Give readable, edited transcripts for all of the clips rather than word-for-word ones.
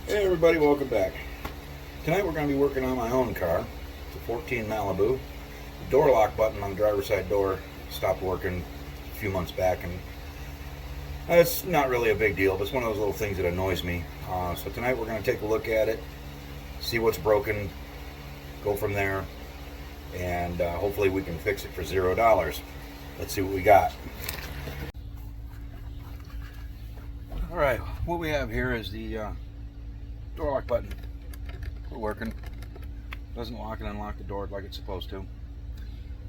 Hey everybody, welcome back. Tonight we're going to be working on my own car. It's a 14 Malibu. The door lock button on the driver's side door stopped working a few months back, and it's not really a big deal, but it's one of those little things that annoys me. So tonight we're going to take a look at it, see what's broken, go from there, and hopefully we can fix it for $0. Let's see what we got. Alright, what we have here is the door lock button. We're working. Doesn't lock and unlock the door like it's supposed to.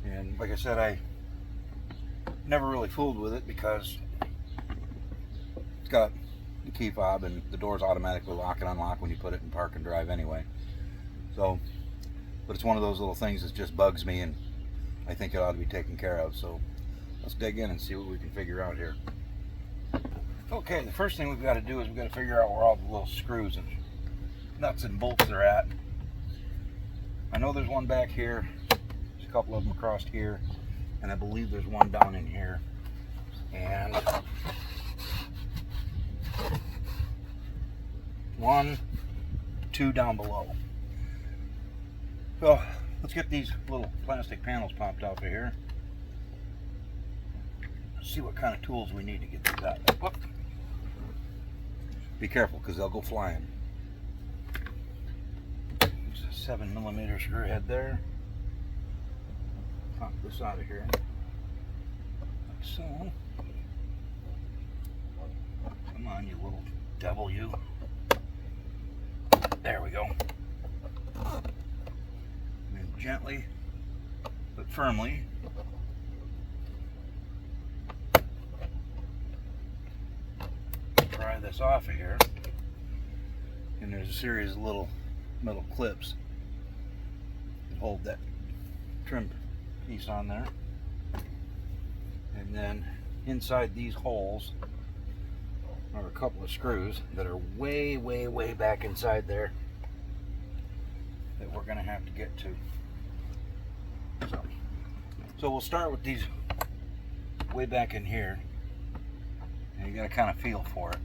And like I said, I never really fooled with it because it's got the key fob and the doors automatically lock and unlock when you put it in park and drive anyway. So, but it's one of those little things that just bugs me, and I think it ought to be taken care of. So let's dig in and see what we can figure out here. Okay, the first thing we've got to do is we've got to figure out where all the little screws and nuts and bolts are at. I know there's one back here, there's a couple of them across here, and I believe there's one down in here, and two down below. So let's get these little plastic panels popped off of here. See what kind of tools we need to get these out. Whoop. Be careful because they'll go flying. 7mm screw head there. Pop this out of here like so. Come on, you little devil, you. There we go. And gently but firmly pry this off of here. And there's a series of little metal clips hold that trim piece on there, and then inside these holes are a couple of screws that are way back inside there that we're going to have to get to. So we'll start with these way back in here, and you got to kind of feel for it.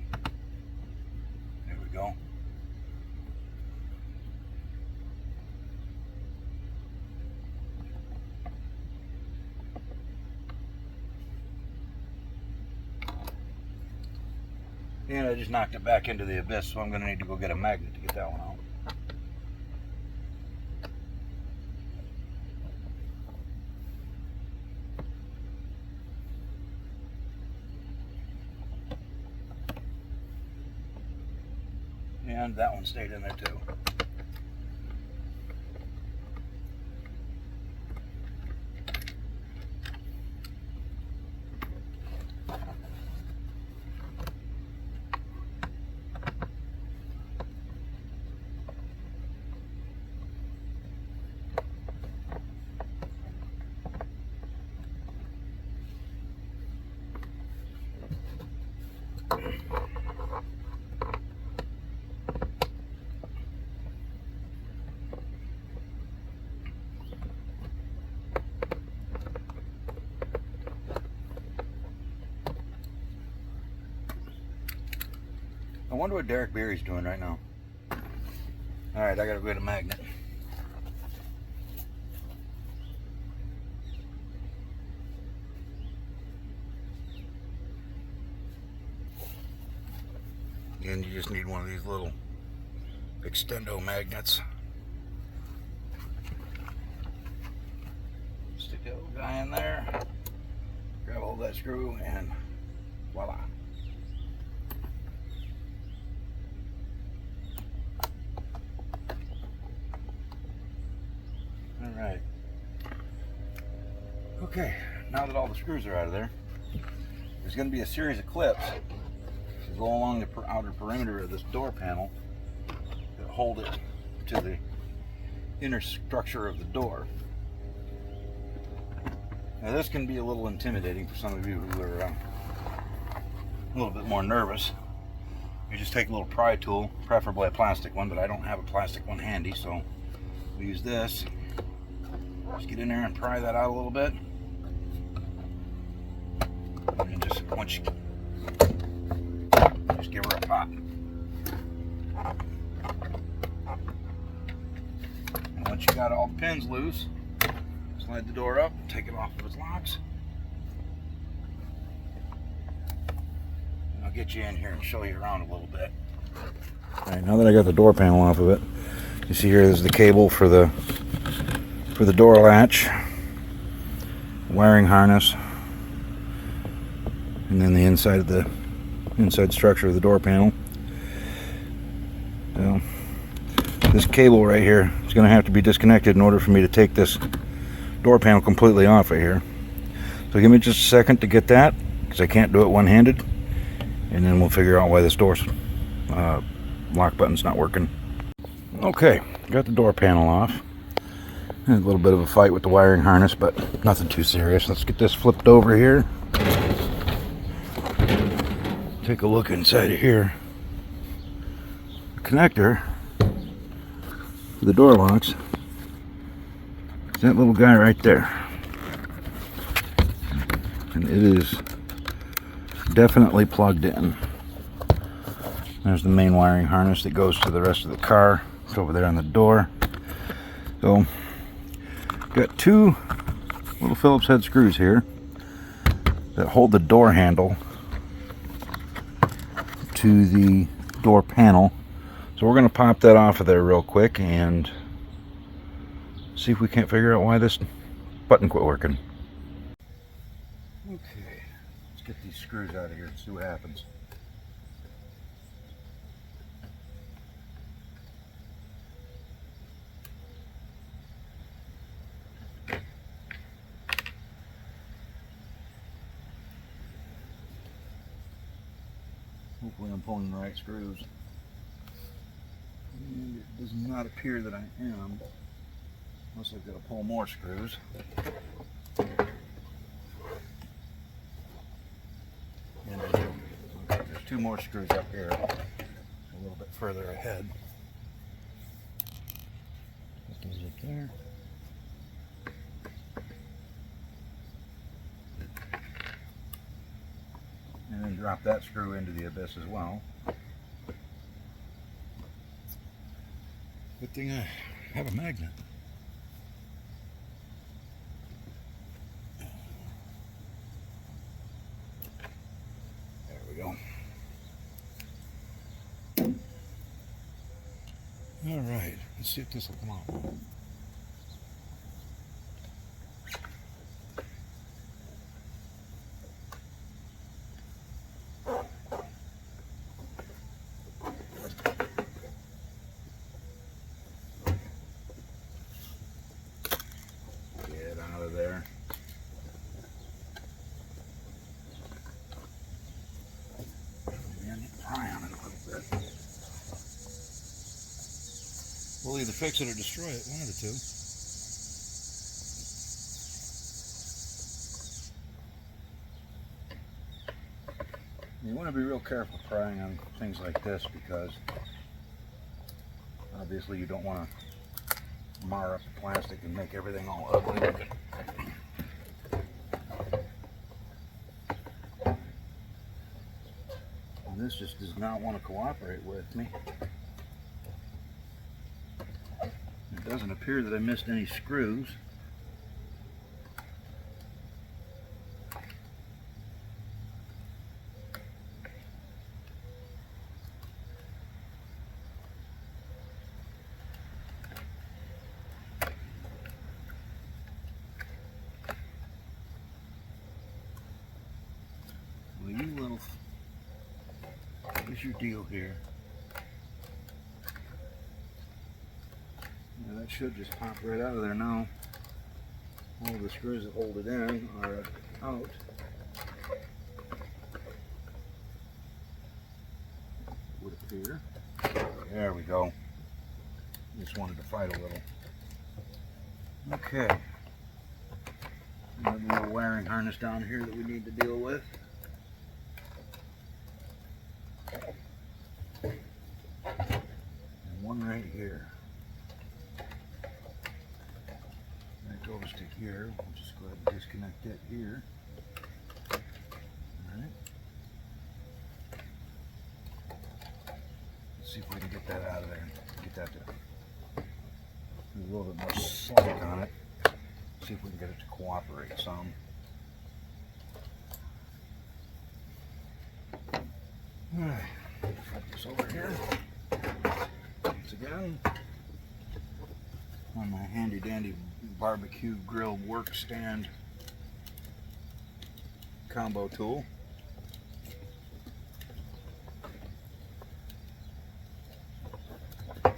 There we go. And I just knocked it back into the abyss, so I'm going to need to go get a magnet to get that one out. And that one stayed in there too. I wonder what Derek Beery's doing right now. Alright, I gotta go get a magnet. And you just need one of these little extendo magnets. Stick that little guy in there, grab hold of that screw, and voila. Alright. Okay, now that all the screws are out of there, there's going to be a series of clips that go along the outer perimeter of this door panel that hold it to the inner structure of the door. Now this can be a little intimidating for some of you who are a little bit more nervous. You just take a little pry tool, preferably a plastic one, but I don't have a plastic one handy, so we use this. Just get in there and pry that out a little bit. And just give her a pop. once you got all the pins loose, slide the door up, take it off of its locks. And I'll get you in here and show you around a little bit. Alright, now that I got the door panel off of it, you see here is the cable for the door latch, wiring harness, and then the inside structure of the door panel. So, this cable right here is going to have to be disconnected in order for me to take this door panel completely off of here. So give me just a second to get that, because I can't do it one-handed, and then we'll figure out why this door's lock button's not working. Okay, got the door panel off. Had a little bit of a fight with the wiring harness, but nothing too serious. Let's get this flipped over here. Take a look inside of here. The connector for the door locks is that little guy right there. And it is definitely plugged in. There's the main wiring harness that goes to the rest of the car. It's over there on the door. So, got two little Phillips head screws here that hold the door handle to the door panel. So we're going to pop that off of there real quick and see if we can't figure out why this button quit working. Okay, let's get these screws out of here and see what happens. Hopefully I'm pulling the right screws. And it does not appear that I am, unless I've got to pull more screws. And I do. There's two more screws up here, a little bit further ahead. Put those up there. And then drop that screw into the abyss as well. Good thing I have a magnet. There we go. All right, let's see if this will come out. There. And pry on it a little bit. We'll either fix it or destroy it, one of the two. You want to be real careful prying on things like this because obviously you don't want to mar up the plastic and make everything all ugly. And this just does not want to cooperate with me. It doesn't appear that I missed any screws. Well, you little... What's your deal here? Yeah, that should just pop right out of there now. All the screws that hold it in are out. Would appear. There we go. Just wanted to fight a little. Okay. Another little wiring harness down here that we need to deal with. And one right here. That goes to here. We'll just go ahead and disconnect it here. Alright. Let's see if we can get that out of there. Get that there. a little bit more slack on it. See if we can get it to cooperate some. Alright, flip this over here. Once again, on my handy dandy barbecue grill work stand combo tool. And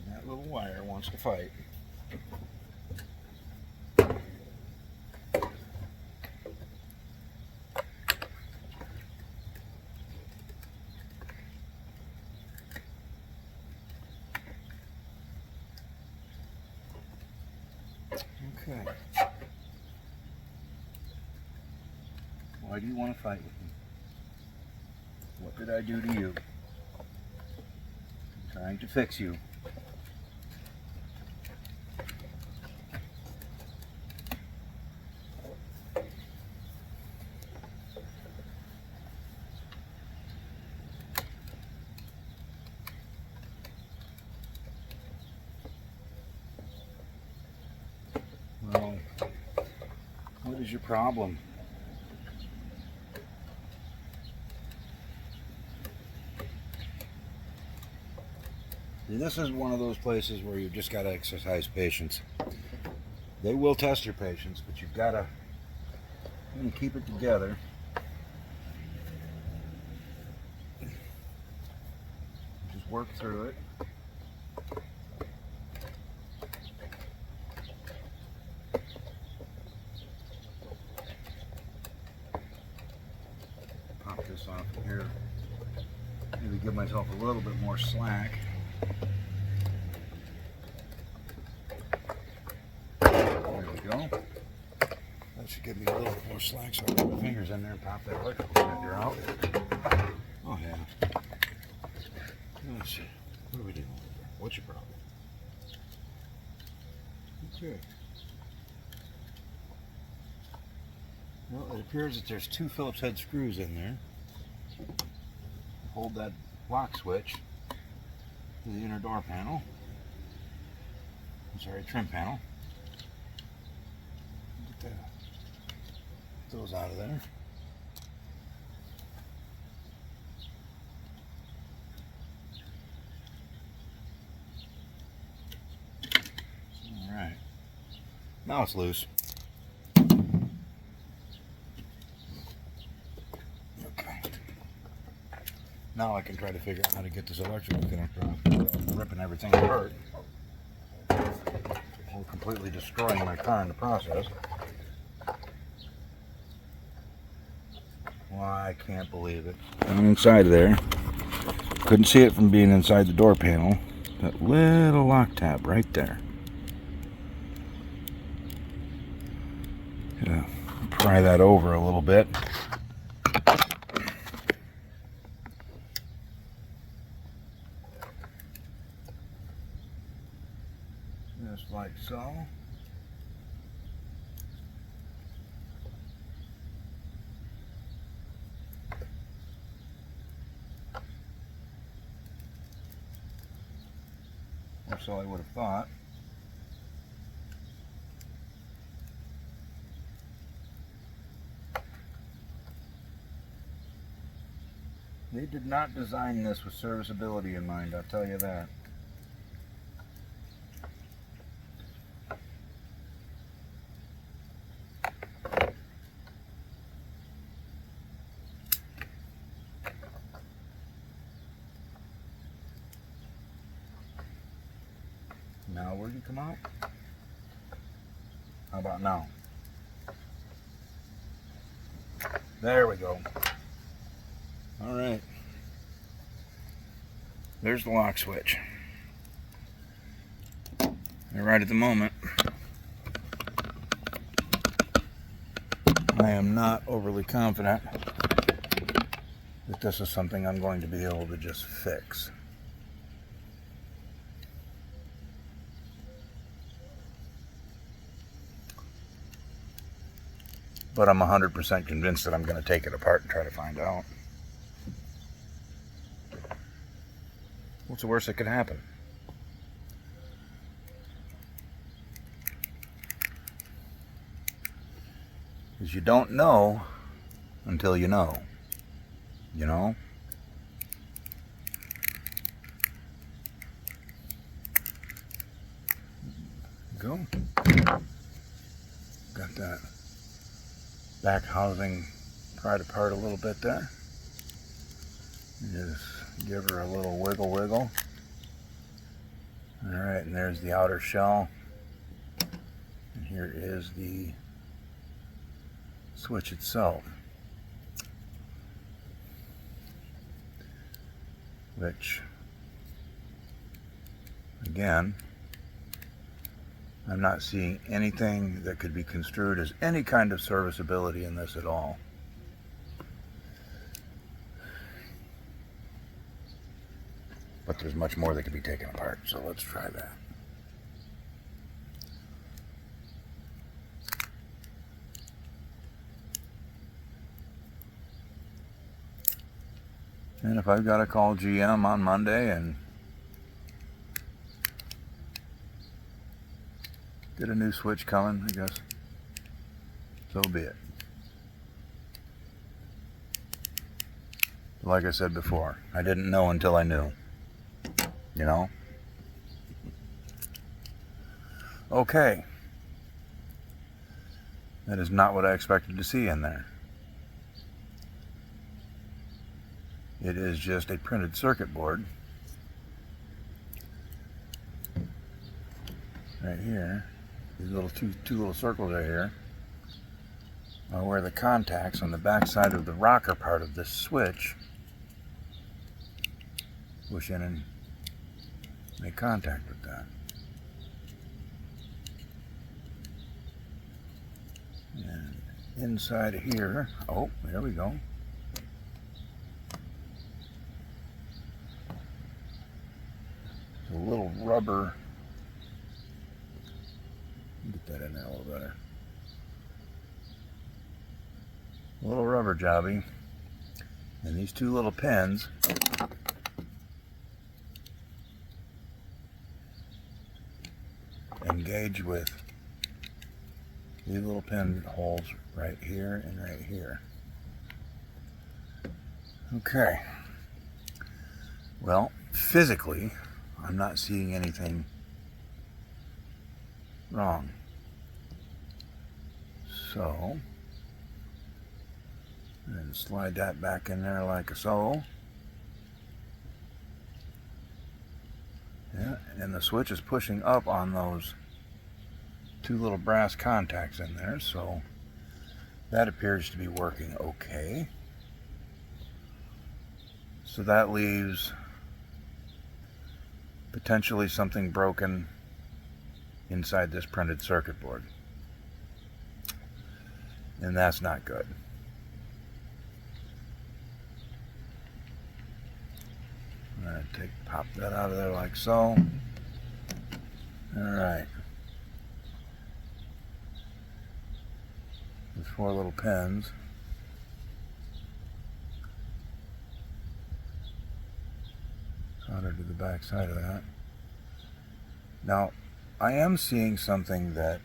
that little wire wants to fight. Okay. Why do you want to fight with me? What did I do to you? I'm trying to fix you. Well, what is your problem? See, this is one of those places where you just got to exercise patience. They will test your patience, but you've got to keep it together. Just work through it. Pop this off here. Maybe give myself a little bit more slack. There we go. That should give me a little more slack so I can put my fingers in there and pop that electrical connector out. Oh yeah. Let's see. What are we doing over there? What's your problem? Okay. Well, it appears that there's 2 Phillips head screws in there. Hold that lock switch to the inner door panel. I'm sorry, trim panel. Get those out of there. All right. Now it's loose. Now I can try to figure out how to get this electrical connector off without ripping everything apart or completely destroying my car in the process. Well, I can't believe it. I'm inside of there. Couldn't see it from being inside the door panel. That little lock tab right there. Yeah, pry that over a little bit. Just like so. Or so I would have thought. They did not design this with serviceability in mind, I'll tell you that. Now where do you come out? How about now? There we go. All right. There's the lock switch. And right at the moment, I am not overly confident that this is something I'm going to be able to just fix. But I'm 100% convinced that I'm going to take it apart and try to find out. What's the worst that could happen? Because you don't know until you know. You know? Go. Got that back housing pried apart a little bit there. Just give her a little wiggle wiggle. Alright, and there's the outer shell. And here is the switch itself. Which, again, I'm not seeing anything that could be construed as any kind of serviceability in this at all. But there's much more that could be taken apart, so let's try that. And if I've got to call GM on Monday and get a new switch coming, I guess, so be it. Like I said before, I didn't know until I knew. You know? Okay. That is not what I expected to see in there. It is just a printed circuit board. Right here. These little two little circles right here are where the contacts on the back side of the rocker part of this switch push in and make contact with that. And inside of here, oh, there we go. A little rubber. Get that in there a little better. A little rubber jobby. And these two little pins engage with these little pin holes right here and right here. Okay. Well, physically, I'm not seeing anything wrong. So, and slide that back in there like so. Yeah, and the switch is pushing up on those two little brass contacts in there, so that appears to be working okay. So that leaves potentially something broken inside this printed circuit board. And that's not good. I'm going to pop that out of there like so. Alright. There's 4 little pins. Soldered to the back side of that. Now, I am seeing something that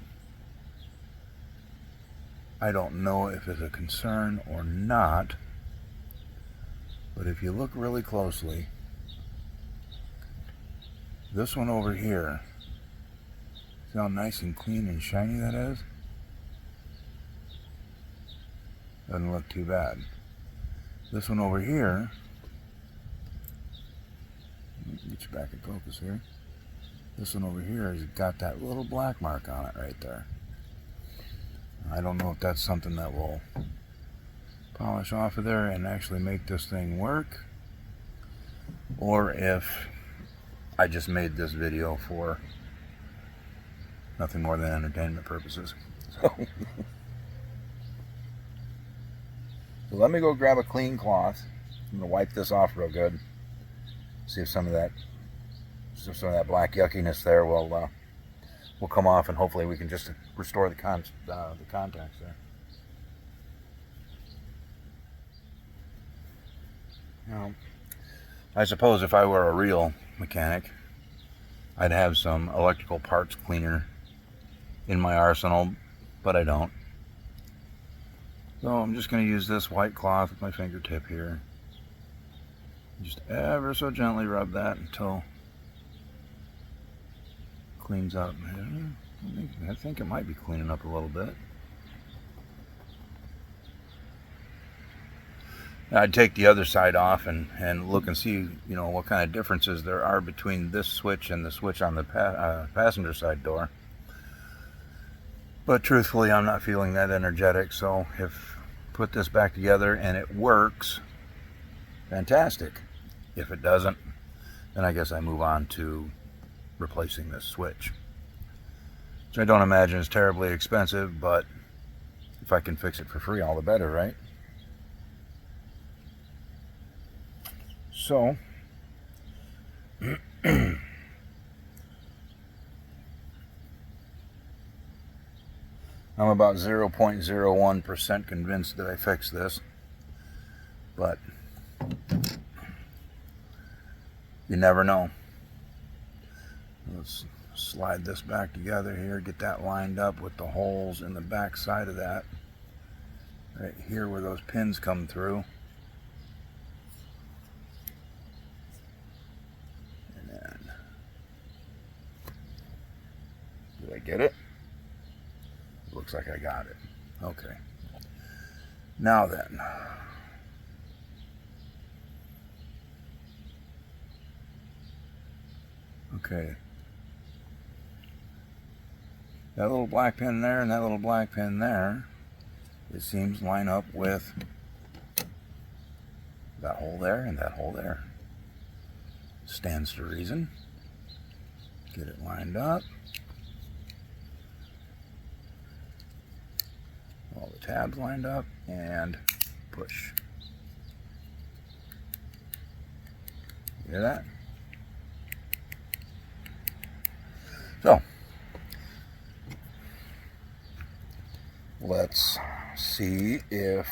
I don't know if it's a concern or not, but if you look really closely, this one over here, see how nice and clean and shiny that is? Doesn't look too bad. This one over here, get you back in focus here. This one over here has got that little black mark on it right there. I don't know if that's something that will polish off of there and actually make this thing work, or if I just made this video for nothing more than entertainment purposes. So let me go grab a clean cloth. I'm going to wipe this off real good. See if some of that black yuckiness there will come off, and hopefully we can just restore the contacts there. Now, I suppose if I were a real mechanic, I'd have some electrical parts cleaner in my arsenal, but I don't. So I'm just going to use this white cloth with my fingertip here. Just ever so gently rub that until it cleans up. I think it might be cleaning up a little bit. I'd take the other side off and look and see, you know, what kind of differences there are between this switch and the switch on the passenger side door. But truthfully, I'm not feeling that energetic, so if put this back together and it works, fantastic. If it doesn't, then I guess I move on to replacing this switch, which I don't imagine is terribly expensive, but if I can fix it for free, all the better, right? So I'm about 0.01% convinced that I fixed this, but you never know. Let's slide this back together here, get that lined up with the holes in the back side of that, right here where those pins come through. And then, did I get it? Looks like I got it. Okay. Now then, okay, that little black pin there and that little black pin there, it seems line up with that hole there and that hole there. Stands to reason. Get it lined up. All the tabs lined up and push. You hear that? So let's see if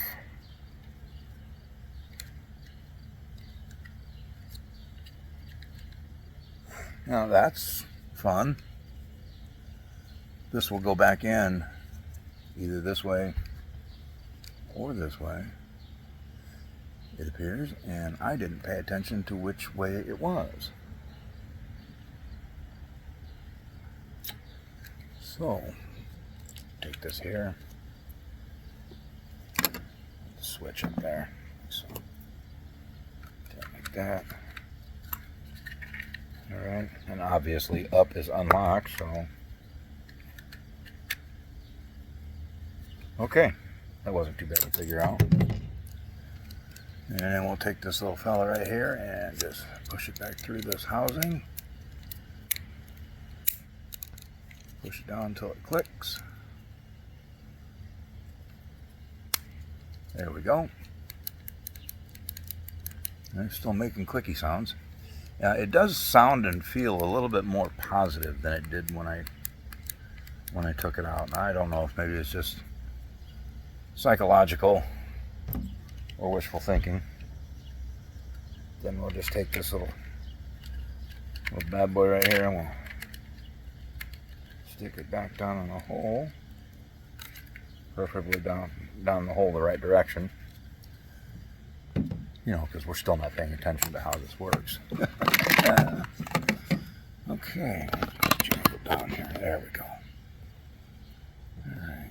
now that's fun. This will go back in either this way or this way, it appears, and I didn't pay attention to which way it was. So, take this here, switch up there, so, like that. Alright, and obviously up is unlocked, so okay, that wasn't too bad to figure out. And then we'll take this little fella right here and just push it back through this housing. Push it down until it clicks. There we go. And it's still making clicky sounds. It does sound and feel a little bit more positive than it did when I took it out. I don't know if maybe it's just psychological or wishful thinking. Then we'll just take this little bad boy right here and we'll stick it back down in the hole, preferably down the hole the right direction, you know, because we're still not paying attention to how this works. Okay, let's jump it down here. There we go. All right.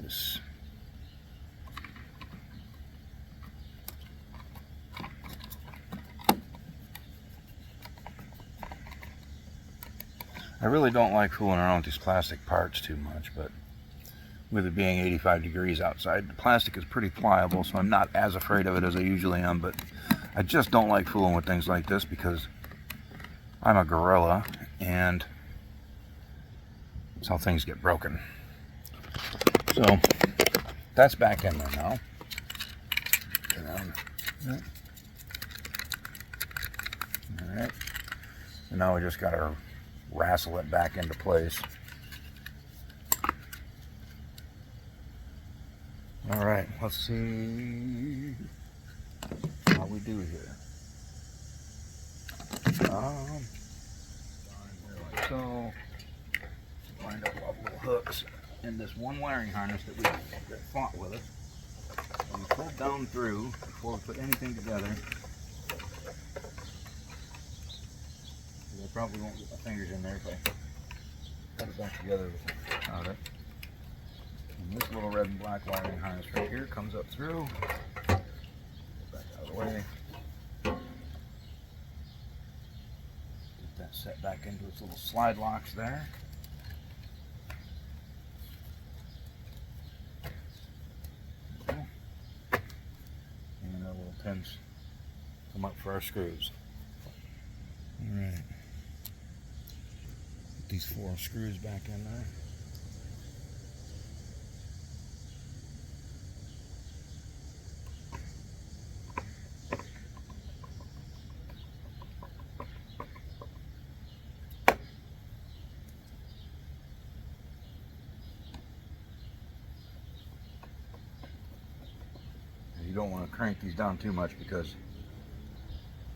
This. I really don't like fooling around with these plastic parts too much, but with it being 85 degrees outside, the plastic is pretty pliable, so I'm not as afraid of it as I usually am, but I just don't like fooling with things like this because I'm a gorilla, and that's how things get broken. So, that's back in there now. Alright, so now we just got to wrestle it back into place. Alright, let's see how we do here. Like so. Wind up all the little hooks. in this one wiring harness that fought with us. And we pulled down through before we put anything together. I probably won't get my fingers in there if I put it back together without it. And this little red and black wiring harness right here comes up through. Back out of the way. Get that set back into its little slide locks there. And our little pins come up for our screws. Alright. Put these 4 screws back in there. You don't want to crank these down too much because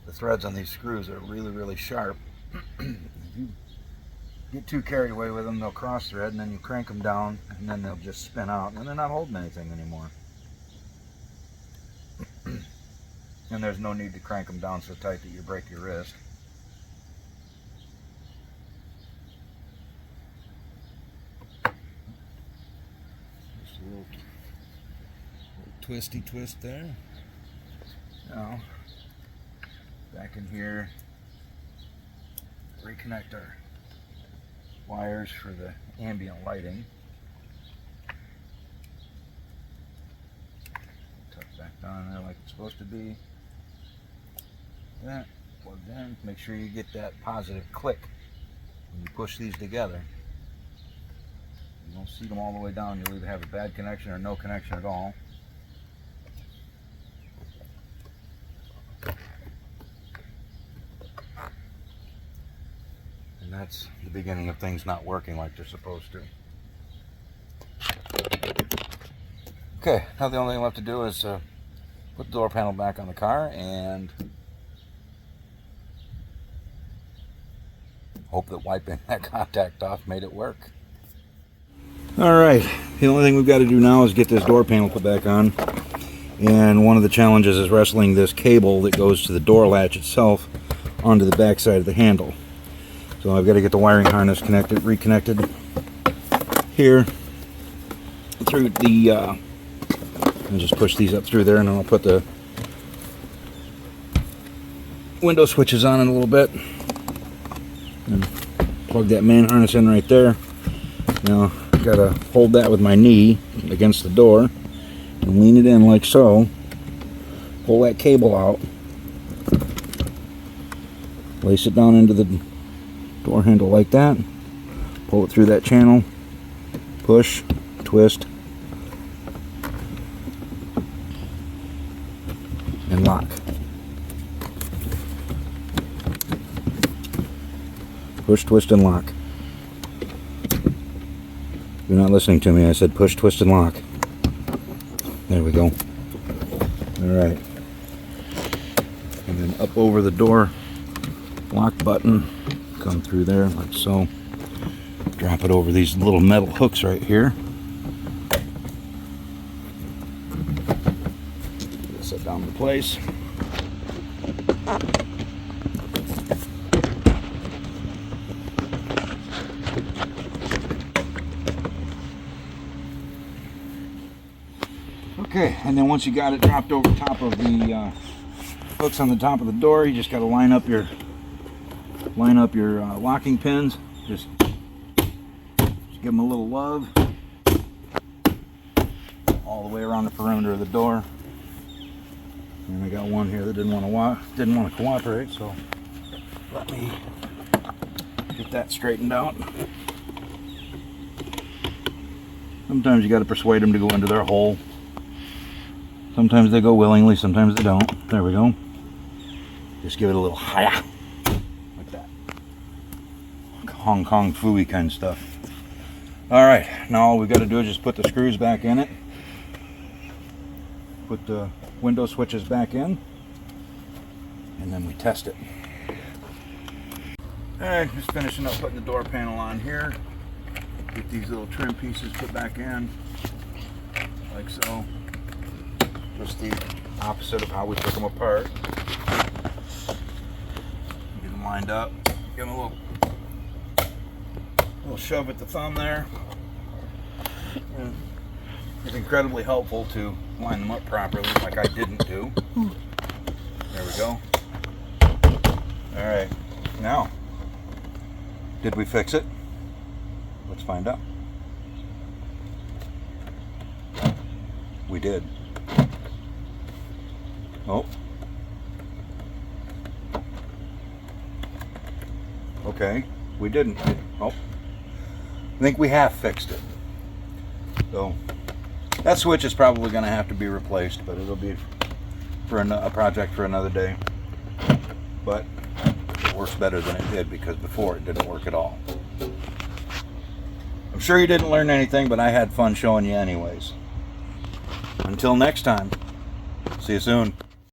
the threads on these screws are really sharp. If you get too carried away with them, they'll cross thread, and then you crank them down and then they'll just spin out and they're not holding anything anymore. And there's no need to crank them down so tight that you break your wrist. Just a little twisty twist there. Now, back in here, reconnect our wires for the ambient lighting. Tuck back down there like it's supposed to be. That plugged in. Make sure you get that positive click when you push these together. You don't see them all the way down. You'll either have a bad connection or no connection at all. And that's the beginning of things not working like they're supposed to. Okay, now the only thing left to do is put the door panel back on the car and hope that wiping that contact off made it work. Alright, the only thing we've got to do now is get this door panel put back on. And one of the challenges is wrestling this cable that goes to the door latch itself onto the back side of the handle. So I've got to get the wiring harness reconnected here through the, I'll just push these up through there and then I'll put the window switches on in a little bit. And plug that main harness in right there. Now I've got to hold that with my knee against the door and lean it in like so. Pull that cable out. Place it down into the door handle like that. Pull it through that channel. Push, twist, and lock. Push, twist, and lock. You're not listening to me. I said push, twist, and lock. There we go. Alright. And then up over the door lock button. Come through there like so. Drop it over these little metal hooks right here. Set down in place. Okay, and then once you got it dropped over top of the hooks on the top of the door, you just got to line up your locking pins. Just give them a little love all the way around the perimeter of the door. And I got one here that didn't want to cooperate, so let me get that straightened out. Sometimes you got to persuade them to go into their hole. Sometimes they go willingly, sometimes they don't. There we go. Just give it a little hiya, like that. Hong Kong Phooey kind of stuff. Alright, now all we've got to do is just put the screws back in it. Put the window switches back in. And then we test it. Alright, just finishing up putting the door panel on here. Get these little trim pieces put back in, like so. Just the opposite of how we took them apart. Get them lined up. Give them a little shove at the thumb there. And it's incredibly helpful to line them up properly, like I didn't do. There we go. All right, now, did we fix it? Let's find out. We did. Oh. Okay, we didn't. Oh. I think we have fixed it. So, that switch is probably going to have to be replaced, but it'll be for a project for another day. But it works better than it did, because before it didn't work at all. I'm sure you didn't learn anything, but I had fun showing you anyways. Until next time, see you soon.